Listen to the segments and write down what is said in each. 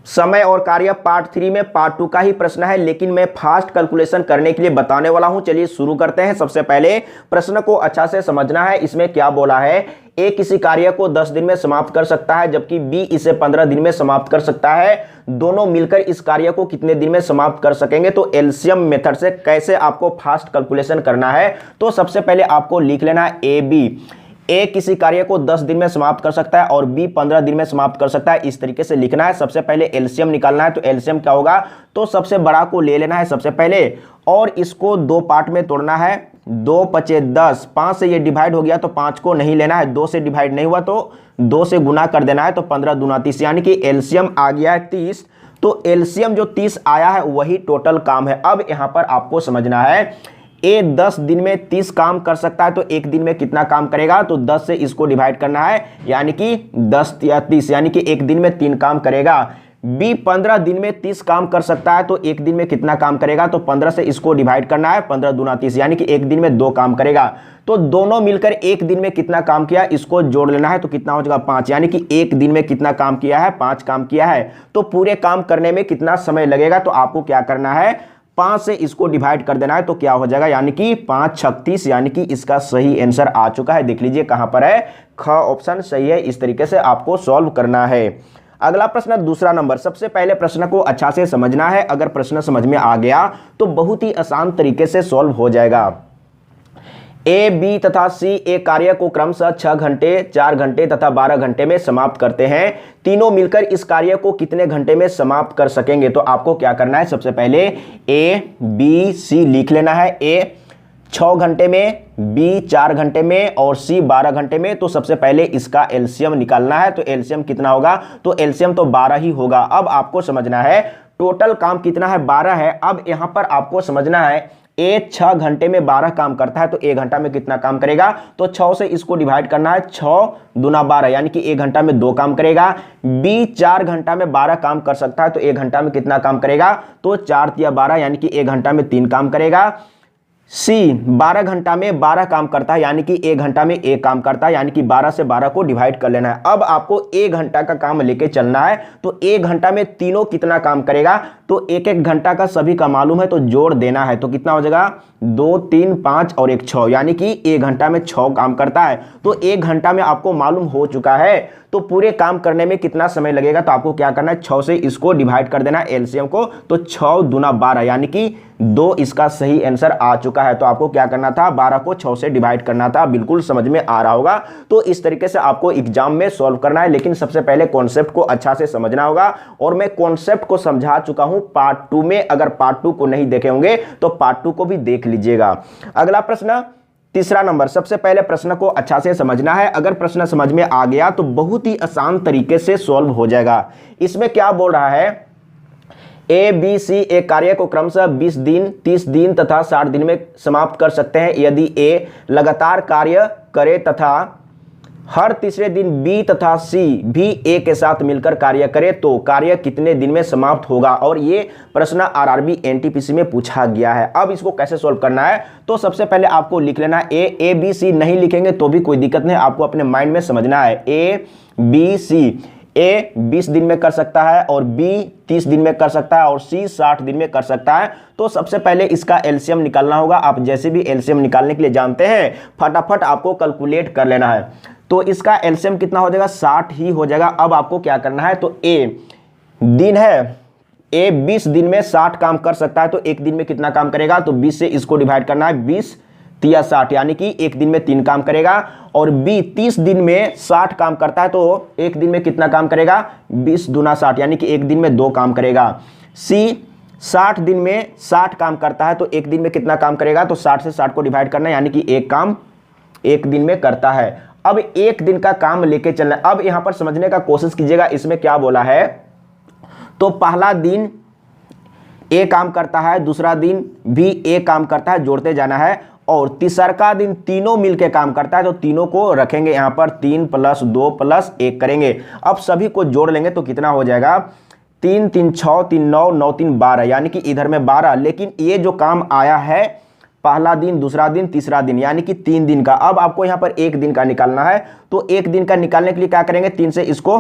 समय और कार्य पार्ट 3 में पार्ट 2 का ही प्रश्न है, लेकिन मैं फास्ट कैलकुलेशन करने के लिए बताने वाला हूं। चलिए शुरू करते हैं। सबसे पहले प्रश्न को अच्छा से समझना है। इसमें क्या बोला है, ए किसी कार्य को 10 दिन में समाप्त कर सकता है, जबकि बी इसे 15 दिन में समाप्त कर सकता है। दोनों मिलकर इस कार्य को कितने दिन में समाप्त कर सकेंगे? तो एलसीएम मेथड से कैसे आपको फास्ट कैलकुलेशन करना है, तो सबसे पहले आपको लिख लेना है ए बी। ए किसी कार्य को 10 दिन में समाप्त कर सकता है और बी 15 दिन में समाप्त कर सकता है। इस तरीके से लिखना है। सबसे पहले एलसीएम निकालना है। तो एलसीएम क्या होगा, तो सबसे बड़ा को ले लेना है सबसे पहले और इसको 2 पार्ट में तोड़ना है। 2 पचे 10, 5 से ये डिवाइड हो गया तो 5 को नहीं लेना है। 2 से डिवाइड नहीं हुआ तो 2 से गुना कर देना है। तो 15 दूना 30, यानी कि एलसीएम आ गया है 30। तो एलसीएम जो 30 आया है वही टोटल काम है। अब यहां पर आपको समझना है, ए 10 दिन में 30 काम कर सकता है, तो एक दिन में कितना काम करेगा? तो 10 से इसको डिवाइड करना है, यानी कि 10 या 30, यानी कि एक दिन में 3 काम करेगा। बी 15 दिन में 30 काम कर सकता है, तो एक दिन में कितना काम करेगा? तो 15 से इसको डिवाइड करना है, 15 दूना 30, यानी कि एक दिन में 2 काम करेगा। तो दोनों मिलकर एक दिन में कितना काम किया, इसको जोड़ लेना है। तो कितना हो जाएगा? 5, यानी कि एक दिन में कितना काम किया है? 5 काम किया है। तो पूरे काम करने में कितना समय लगेगा? तो आपको क्या करना है, 5 से इसको डिवाइड कर देना है। तो क्या हो जाएगा, यानी कि 5 36, यानी कि इसका सही आंसर आ चुका है। देख लीजिए कहां पर है, ख ऑप्शन सही है। इस तरीके से आपको सॉल्व करना है। अगला प्रश्न दूसरा नंबर। सबसे पहले प्रश्न को अच्छा से समझना है। अगर प्रश्न समझ में आ गया तो बहुत ही आसान तरीके से सॉल्व हो जाएगा। ए बी तथा सी एक कार्य को क्रमशः 6 घंटे 4 घंटे तथा 12 घंटे में समाप्त करते हैं। तीनों मिलकर इस कार्य को कितने घंटे में समाप्त कर सकेंगे? तो आपको क्या करना है, सबसे पहले ए बी सी लिख लेना है। ए 6 घंटे में, बी 4 घंटे में और सी 12 घंटे में। तो सबसे पहले इसका एलसीएम निकालना है। तो एलसीएम कितना होगा? तो एलसीएम तो 12 ही होगा। अब आपको समझना है टोटल काम कितना है, 12 है। अब यहां पर आपको समझना है, ए 6 घंटे में 12 काम करता है, तो 1 घंटा में कितना काम करेगा? तो 6 से इसको डिवाइड करना है, 6 दूना 12, यानी कि 1 घंटा में 2 काम करेगा। बी 4 घंटा में 12 काम कर सकता है, तो 1 घंटा में कितना काम करेगा? तो 4 तिया 12, यानी कि 1 घंटा में 3 काम करेगा। सी 12 घंटा में 12 काम करता है, यानी कि 1 घंटा में 1 काम करता है, यानी कि 12 से 12 को डिवाइड कर लेना है। अब आपको 1 घंटा का काम लेके चलना है। तो 1 घंटा में तीनों कितना काम करेगा? तो 1-1 घंटा का सभी का मालूम है, तो जोड़ देना है। तो कितना हो जाएगा? 2 3 5 और 1 6, यानी कि 1 घंटा में 6 काम करता है। तो 1 घंटा में आपको मालूम हो चुका है। तो पूरे काम करने में कितना समय लगेगा? तो आपको क्या करना है, 6 से इसको डिवाइड कर देना है एलसीएम को। तो 6 दूना 12, यानी कि 2 इसका सही आंसर आ चुका है। तो आपको क्या करना था, 12 को 6 से डिवाइड करना था। बिल्कुल समझ में आ रहा होगा। तो इस तरीके से आपको एग्जाम में सॉल्व करना है, लेकिन सबसे पहले कॉन्सेप्ट को अच्छा से समझना होगा। और मैं कॉन्सेप्ट को समझा चुका हूं पार्ट 2 में। अगर पार्ट 2 को नहीं देखे होंगे तो पार्ट 2 को भी देख लीजिएगा। अगला प्रश्न तीसरा नंबर। सबसे पहले प्रश्न को अच्छा से समझना है। अगर प्रश्न समझ में आ गया तो बहुत ही आसान तरीके से सॉल्व हो जाएगा। इसमें क्या बोल रहा है, ए बी सी एक कार्य को क्रमशः 20 दिन 30 दिन तथा 60 दिन में समाप्त कर सकते हैं। यदि ए लगातार कार्य करे तथा हर तीसरे दिन बी तथा सी भी ए के साथ मिलकर कार्य करे, तो कार्य कितने दिन में समाप्त होगा? और ये प्रश्न आरआरबी एनटीपीसी में पूछा गया है। अब इसको कैसे सॉल्व करना है, तो सबसे पहले आपको लिख लेना है ए बी सी। नहीं लिखेंगे तो भी कोई दिक्कत नहीं, आपको अपने माइंड में समझना है। ए बी सी, ए 20 दिन में कर सकता है और बी 30 दिन में कर सकता है और सी 60 दिन में कर सकता है। तो सबसे पहले इसका एलसीएम निकालना होगा। आप जैसे भी एलसीएम निकालने के लिए जानते हैं, फटाफट आपको कैलकुलेट कर लेना है। तो इसका एलसीएम कितना हो जाएगा? 60 ही हो जाएगा। अब आपको क्या करना है, तो ए दिन है, ए 20 दिन में 60 काम कर सकता है, तो एक दिन में कितना काम करेगा? तो 20 से इसको डिवाइड करना है, 20 तिया 60, यानी कि एक दिन में 3 काम करेगा। और बी 30 दिन में 60 काम करता है, तो एक दिन में कितना काम करेगा? 20 दूना 60, यानी कि एक दिन में 2 काम करेगा। सी 60 दिन में 60 काम करता है, तो एक दिन में कितना काम करेगा? तो 60 से 60 को डिवाइड करना है, यानी कि एक काम एक दिन में करता है। अब एक दिन का काम लेके चलना है। अब यहां पर समझने का कोशिश कीजिएगा, इसमें क्या बोला है। तो पहला दिन ए काम करता है, दूसरा दिन भी ए काम करता है, जोड़ते जाना है। और तीसरा दिन तीनों मिलके काम करता है, तो तीनों को रखेंगे यहां पर, 3 + 2 + 1 करेंगे। अब सभी को जोड़ लेंगे तो कितना हो जाएगा? 3 3 6 3 9 9 3 12, यानी कि इधर में 12। लेकिन ये जो काम आया है, पहला दिन, दूसरा दिन, तीसरा दिन, यानी कि 3 दिन का। अब आपको यहां पर 1 दिन का निकालना है। तो 1 दिन का निकालने के लिए क्या करेंगे, 3 से इसको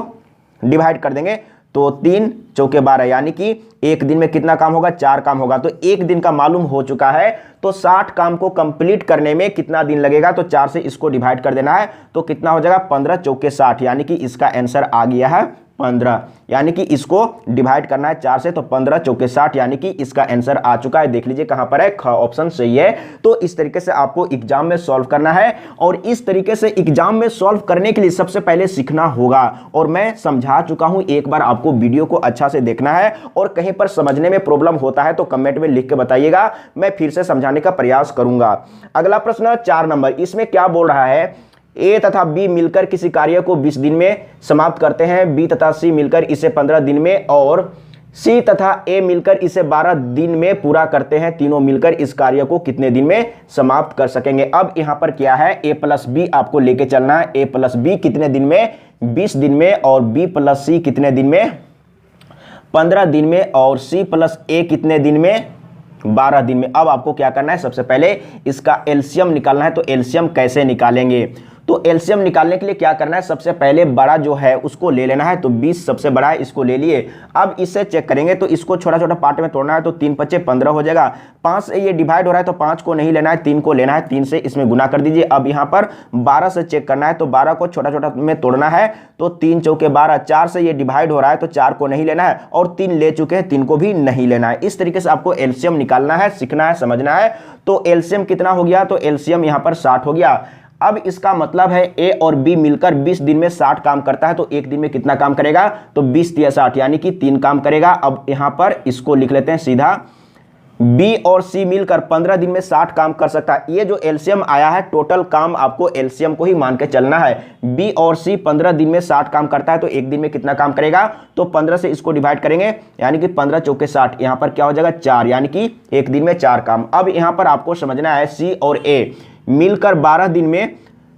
डिवाइड कर देंगे। तो 3 चौके 12 यानी कि एक दिन में कितना काम होगा, 4 काम होगा। तो एक दिन का मालूम हो चुका है, तो 60 काम को कंप्लीट करने में कितना दिन लगेगा, तो 4 से इसको डिवाइड कर देना है, तो कितना हो जाएगा 15 चौके 60, यानी कि इसका आंसर आ गया है 15। यानी कि इसको डिवाइड करना है 4 से, तो 15 चौके 60, यानी कि इसका आंसर आ चुका है। देख लीजिए कहां पर है, ख ऑप्शन सही है। तो इस तरीके से आपको एग्जाम में सॉल्व करना है, और इस तरीके से एग्जाम में सॉल्व करने के लिए सबसे पहले सीखना होगा, और मैं समझा चुका हूं, एक बार आपको वीडियो को अच्छा से देखना है, और कहीं पर समझने में प्रॉब्लम होता है तो कमेंट में लिख के बताइएगा, मैं फिर से समझाने का प्रयास करूंगा। अगला प्रश्न 4 नंबर, इसमें क्या बोल रहा है, ए तथा बी मिलकर किसी कार्य को 20 दिन में समाप्त करते हैं, बी तथा सी मिलकर इसे 15 दिन में, और सी तथा ए मिलकर इसे 12 दिन में पूरा करते हैं। तीनों मिलकर इस कार्य को कितने दिन में समाप्त कर सकेंगे। अब यहां पर क्या है, ए प्लस बी आपको लेके चलना है। ए प्लस बी कितने दिन में, 20 दिन में, और बी प्लस सी कितने दिन में, 15 दिन में, और सी प्लस ए कितने दिन में, 12 दिन में। अब आपको क्या करना है, सबसे पहले इसका एलसीएम निकालना है। तो एलसीएम कैसे निकालेंगे, तो एलसीएम निकालने के लिए क्या करना है, सबसे पहले बड़ा जो है उसको ले लेना है। तो 20 सबसे बड़ा है, इसको ले लिए। अब इससे चेक करेंगे, तो इसको छोटा छोटा पार्ट में तोड़ना है, तो 3 × 5 = 15 हो जाएगा। 5 से ये डिवाइड हो रहा है, तो 5 को नहीं लेना है, 3 को लेना है, 3 से इसमें गुना कर दीजिए। अब यहाँ पर 12 से चेक करना है, तो 12 को छोटा छोटा में तोड़ना है, तो 3 चौके 12। 4 से ये डिवाइड हो रहा है, तो 4 को नहीं लेना है, और 3 ले चुके हैं, 3 को भी नहीं लेना है। इस तरीके से आपको एलसीएम निकालना है, सीखना है, समझना है। तो एलसीएम कितना हो गया, तो एलसीएम यहाँ पर 60 हो गया। अब इसका मतलब है ए और बी मिलकर 20 दिन में 60 काम करता है, तो एक दिन में कितना काम करेगा, तो 20 × 60 यानी कि 3 काम करेगा। अब यहां पर इसको लिख लेते हैं सीधा, बी और सी मिलकर 15 दिन में 60 काम कर सकता है। ये जो एलसीएम आया है, टोटल काम आपको एलसीएम को ही मान के चलना है। बी और सी 15 दिन में 60 काम करता है, तो एक दिन में कितना काम करेगा, तो 15 से इसको डिवाइड करेंगे, यानी कि 15 चौके 60, यहां पर क्या हो जाएगा 4, यानी कि एक दिन में 4 काम। अब यहां पर आपको समझना है, सी और ए मिलकर 12 दिन में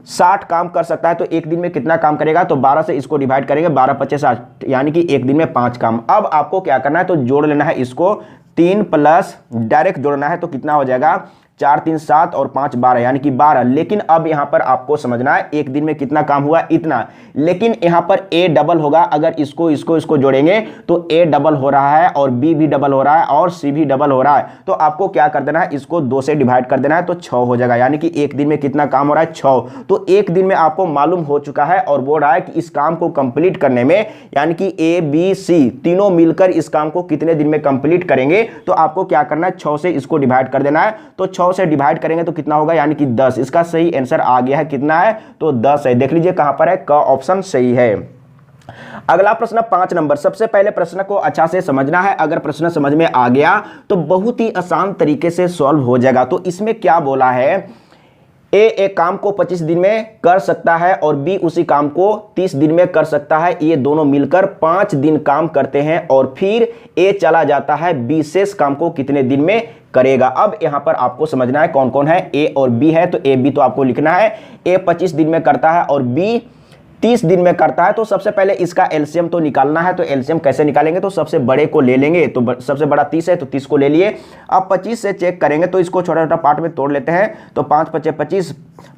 60 काम कर सकता है, तो एक दिन में कितना काम करेगा, तो 12 से इसको डिवाइड करेंगे, 12 × 5 = 60, यानी कि एक दिन में 5 काम। अब आपको क्या करना है, तो जोड़ लेना है इसको, 3 प्लस डायरेक्ट जोड़ना है, तो कितना हो जाएगा, 4 × 3 = 7 और 5 = 12, यानी कि 12। लेकिन अब यहां पर आपको समझना है, एक दिन में कितना काम हुआ, इतना। लेकिन यहां पर ए डबल होगा, अगर इसको जोड़ेंगे तो ए डबल हो रहा है, और बी भी डबल हो रहा है, और सी भी डबल हो रहा है। तो आपको क्या कर देना है, इसको 2 से डिवाइड कर देना है, तो 6 हो जाएगा, यानी कि एक दिन में कितना काम हो रहा है, 6। तो एक दिन में आपको मालूम हो चुका है, और बोल रहा है कि इस काम को कंप्लीट करने में, यानी कि ए बी सी तीनों मिलकर इस काम को कितने दिन में कंप्लीट करेंगे। तो आपको क्या करना है, 6 से इसको डिवाइड कर देना है, तो 6 से डिवाइड करेंगे तो कितना होगा, यानी कि 10। इसका सही आंसर आ गया है, कितना है, तो 10 है। देख लीजिए कहां पर है, क ऑप्शन सही है। अगला प्रश्न 5 नंबर, सबसे पहले प्रश्न को अच्छा से समझना है। अगर प्रश्न समझ में आ गया तो बहुत ही आसान तरीके से सॉल्व हो जाएगा। तो इसमें क्या बोला है, ए एक काम को 25 दिन में कर सकता है, और बी उसी काम को 30 दिन में कर सकता है। ये दोनों मिलकर 5 दिन काम करते हैं, और फिर ए चला जाता है, बी शेष काम को कितने दिन में करेगा। अब यहां पर आपको समझना है कौन कौन है, ए और बी है। तो ए बी तो आपको लिखना है, ए 25 दिन में करता है और बी 30 दिन में करता है। तो सबसे पहले इसका एलसीएम तो निकालना है। तो एलसीएम कैसे निकालेंगे, तो सबसे बड़े को ले लेंगे, तो सबसे बड़ा 30 है, तो 30 को ले लिए। अब 25 से चेक करेंगे, तो इसको छोटा छोटा पार्ट में तोड़ लेते हैं। तो 5 × 5 = 25,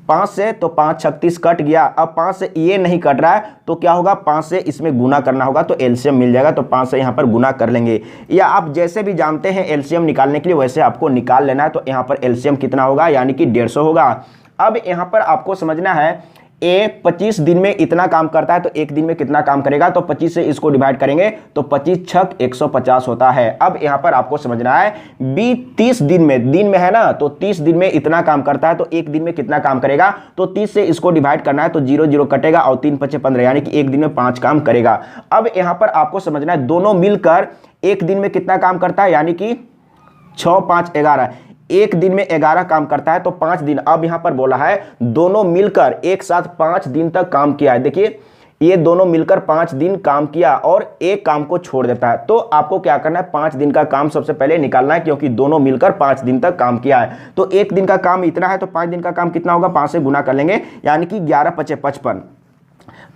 5 से तो 5 × 36 कट गया। अब 5 से ये नहीं कट रहा है, तो क्या होगा, 5 से इसमें गुना करना होगा, तो एलसीएम मिल जाएगा। तो 5 से यहाँ पर गुना कर लेंगे, या आप जैसे भी जानते हैं एलसीएम निकालने के लिए वैसे आपको निकाल लेना है। तो यहाँ पर एलसीएम कितना होगा, यानी कि 150 होगा। अब यहाँ पर आपको समझना है, ए 25 दिन में इतना काम करता है, तो एक दिन में कितना काम करेगा, तो 25 से इसको डिवाइड करेंगे, तो 25 × 6 = 150 होता है। अब यहां पर आपको समझना है, बी 30 दिन में है ना, तो 30 दिन में इतना काम करता है, तो एक दिन में कितना काम करेगा, तो 30 से इसको डिवाइड करना है, तो 0 0 कटेगा, और 3 × 5 = 15, यानी कि एक दिन में 5 काम करेगा। अब यहां पर आपको समझना है, दोनों मिलकर एक दिन में कितना काम करता है, यानी कि 6 × 5 = 11, एक दिन में 11 काम करता है, तो 5 दिन। अब यहां पर बोला है दोनों मिलकर एक साथ 5 दिन तक काम किया है। देखिए ये दोनों मिलकर 5 दिन काम किया और एक काम को छोड़ देता है। तो आपको क्या करना है, 5 दिन का काम सबसे पहले निकालना है, क्योंकि दोनों मिलकर 5 दिन तक काम किया है। तो एक दिन का काम इतना है, तो 5 दिन का काम कितना होगा, 5 से गुना कर लेंगे, यानी कि 11 × 5 = 55।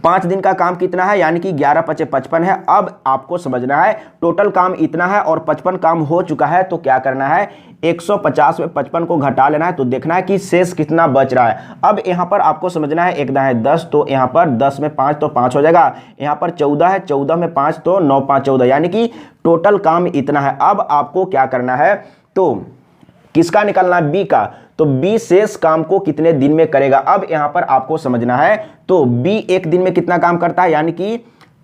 5 दिन का काम कितना है, यानी कि 11 पचे 55 है। अब आपको समझना है टोटल काम इतना है और 55 काम हो चुका है, तो क्या करना है 150 में 55 को घटा लेना है, तो देखना है कि शेष कितना बच रहा है। अब यहां पर आपको समझना है, एक दाएं 10, तो यहां पर 10 में 5 तो 5 हो जाएगा, यहां पर 14 है, 14 में 5 तो 9 5 14, यानी कि टोटल काम इतना है। अब आपको क्या करना है, तो किसका निकालना है, बी का, तो बी शेष काम को कितने दिन में करेगा। अब यहां पर आपको समझना है, तो बी एक दिन में कितना काम करता है, यानी कि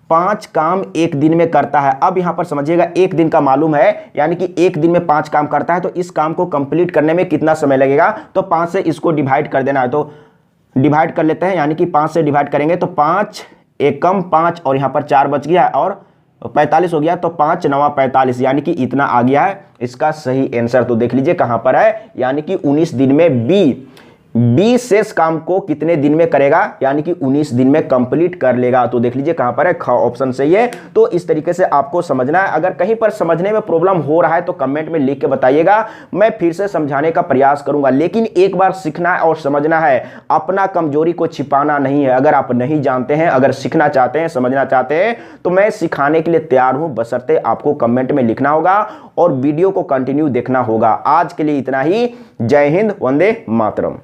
5 काम एक दिन में करता है। अब यहां पर समझिएगा, एक दिन का मालूम है, यानी कि एक दिन में 5 काम करता है, तो इस काम को कंप्लीट करने में कितना समय लगेगा, तो 5 से इसको डिवाइड कर देना है। तो डिवाइड कर लेते हैं, यानी कि 5 से डिवाइड करेंगे तो 5 एकम 5 और यहां पर 4 बच गया और 45 हो गया, तो 5 9 45, यानी कि इतना आ गया है इसका सही आंसर। तो देख लीजिए कहां पर है, यानी कि 19 दिन में बी शेष काम को कितने दिन में करेगा, यानी कि 19 दिन में कंप्लीट कर लेगा। तो देख लीजिए कहां पर है, ख ऑप्शन सही है। तो इस तरीके से आपको समझना है। अगर कहीं पर समझने में प्रॉब्लम हो रहा है तो कमेंट में लिख के बताइएगा, मैं फिर से समझाने का प्रयास करूंगा। लेकिन एक बार सीखना है और समझना है, अपना कमजोरी को छिपाना नहीं है। अगर आप नहीं जानते हैं, अगर सीखना चाहते हैं, समझना चाहते हैं, तो मैं सिखाने के लिए तैयार हूं, बशर्ते आपको कमेंट में लिखना होगा और वीडियो को कंटिन्यू देखना होगा। आज के लिए इतना ही। जय हिंद, वंदे मातरम।